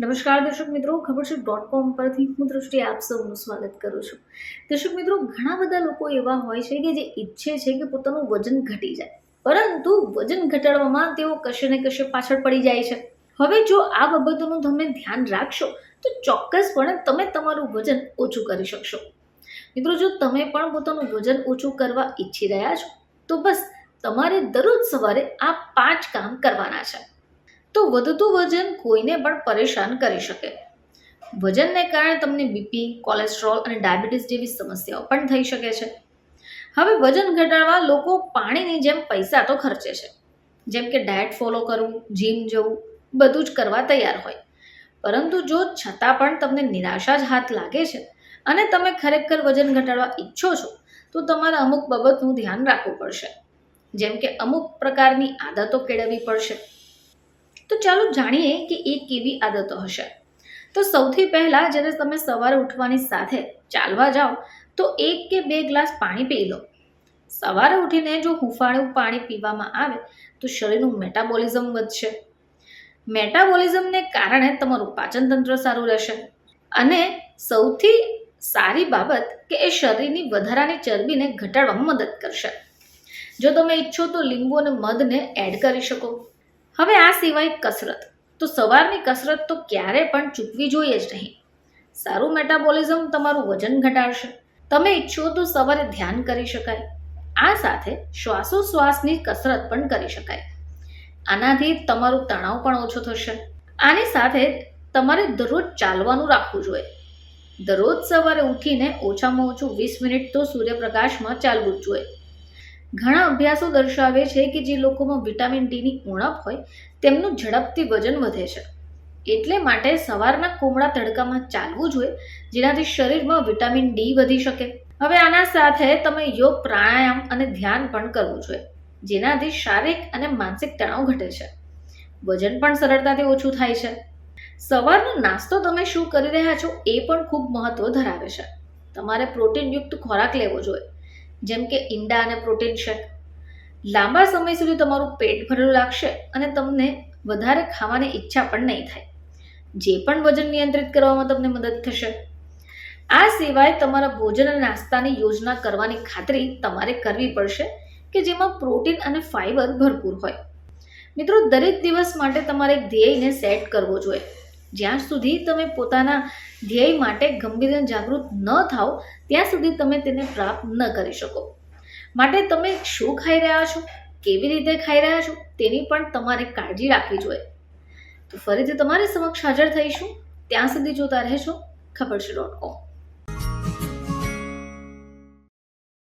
નમસ્કાર દર્શક મિત્રો, ખબરશીટ.com પરથી હું દૃષ્ટિ આપ સૌનું સ્વાગત કરું છું. દર્શક મિત્રો, ઘણા બધા લોકો એવા હોય છે કે જે ઈચ્છે છે કે પોતાનું વજન ઘટી જાય, પરંતુ વજન ઘટાડવામાં તેઓ કશે ને કશે પાછળ પડી જાય છે. હવે જો આ બાબતોનું તમે ધ્યાન રાખશો તો ચોક્કસપણે તમે તમારું વજન ઓછું કરી શકશો. મિત્રો, જો તમે પણ પોતાનું વજન ઓછું કરવા ઈચ્છી રહ્યા છો તો બસ તમારે દરરોજ સવારે આ 5 કામ કરવાના છે. તો વધતું વજન કોઈને પણ પરેશાન કરી શકે. વજનને કારણે તમને બીપી, કોલેસ્ટ્રોલ અને ડાયાબિટીસ જેવી સમસ્યાઓ પણ થઈ શકે છે. હવે વજન ઘટાડવા લોકો પાણીની જેમ પૈસા તો ખર્ચે છે, જેમ કે ડાયટ ફોલો કરવું, જીમ જવું, બધું જ કરવા તૈયાર હોય. પરંતુ જો છતાં પણ તમને નિરાશા જ હાથ લાગે છે અને તમે ખરેખર વજન ઘટાડવા ઈચ્છો છો તો તમારે અમુક બાબતનું ધ્યાન રાખવું પડશે, જેમ કે અમુક પ્રકારની આદતો કેળવવી પડશે. તો ચાલો જાણીએ કે એ કેવી આદતો હશે. તો સૌથી પહેલા જ્યારે તમે સવારે ઉઠવાની સાથે ચાલવા જાઓ તો 1 કે 2 ગ્લાસ પાણી પી લો. સવારે ઉઠીને જો હૂંફાળું પાણી પીવામાં આવે તો શરીરનું મેટાબોલિઝમ વધશે. મેટાબોલિઝમને કારણે તમારું પાચન તંત્ર સારું રહેશે અને સૌથી સારી બાબત કે એ શરીરની વધારાની ચરબીને ઘટાડવામાં મદદ કરશે. જો તમે ઈચ્છો તો લીંબુ અને મધને એડ કરી શકો. હવે આ સિવાય કસરત, તો સવારની કસરત તો ક્યારે પણ ચૂકવી જોઈએ જ નહીં. સારું મેટાબોલિઝમ તમારું વજન ઘટાડશે. તમે ઈચ્છો તો સવારે ધ્યાન કરી શકાય. આ સાથે શ્વાસોશ્વાસની કસરત પણ કરી શકાય. આનાથી તમારું તણાવ પણ ઓછો થશે. આની સાથે તમારે દરરોજ ચાલવાનું રાખવું જોઈએ. દરરોજ સવારે ઉઠીને ઓછામાં ઓછું 20 મિનિટ તો સૂર્યપ્રકાશમાં ચાલવું જ જોઈએ. ઘણા અભ્યાસો દર્શાવે છે કે જે લોકોમાં વિટામિન ડીની ઉણપ હોય તેમનું ઝડપથી વજન વધે છે. એટલે માટે સવારના કોમળા તડકામાં ચાલવું જોઈએ, જેનાથી શરીરમાં વિટામિન ડી વધી શકે. હવે આના સાથે તમે યોગ, પ્રાણાયામ અને ધ્યાન પણ કરવું જોઈએ, જેનાથી શારીરિક અને માનસિક તણાવ ઘટે છે. વજન પણ સરળતાથી ઓછું થાય છે. સવારનો નાસ્તો તમે શું કરી રહ્યા છો એ પણ ખૂબ મહત્વ ધરાવે છે. તમારે પ્રોટીનયુક્ત ખોરાક લેવો જોઈએ, જેમ કે ઈંડા અને પ્રોટીન શેક. લાંબા સમય સુધી તમારું પેટ ભરેલું લાગશે અને તમને વધારે ખાવાની ઈચ્છા પણ નહીં થાય, જે પણ વજન નિયંત્રિત કરવામાં તમને મદદ થશે. આ સિવાય તમારા ભોજન અને નાસ્તાની યોજના કરવાની ખાતરી તમારે કરવી પડશે કે જેમાં પ્રોટીન અને ફાઇબર ભરપૂર હોય. મિત્રો, દરેક દિવસ માટે તમારે એક ધ્યેયને સેટ કરવો જોઈએ. જ્યાં સુધી તમે પોતાના ધ્યેય માટે ગંભીર જાગૃત ન થાઓ ત્યાં સુધી તમે તેને પ્રાપ્ત ન કરી શકો. માટે તમે શું ખાઈ રહ્યા છો, કેવી રીતે ખાઈ રહ્યા છો તેની પણ તમારે કાળજી રાખવી જોઈએ. તો ફરીથી તમારી સમક્ષ હાજર થઈશું. ત્યાં સુધી જોતા રહેશો ખબરશીટ.com.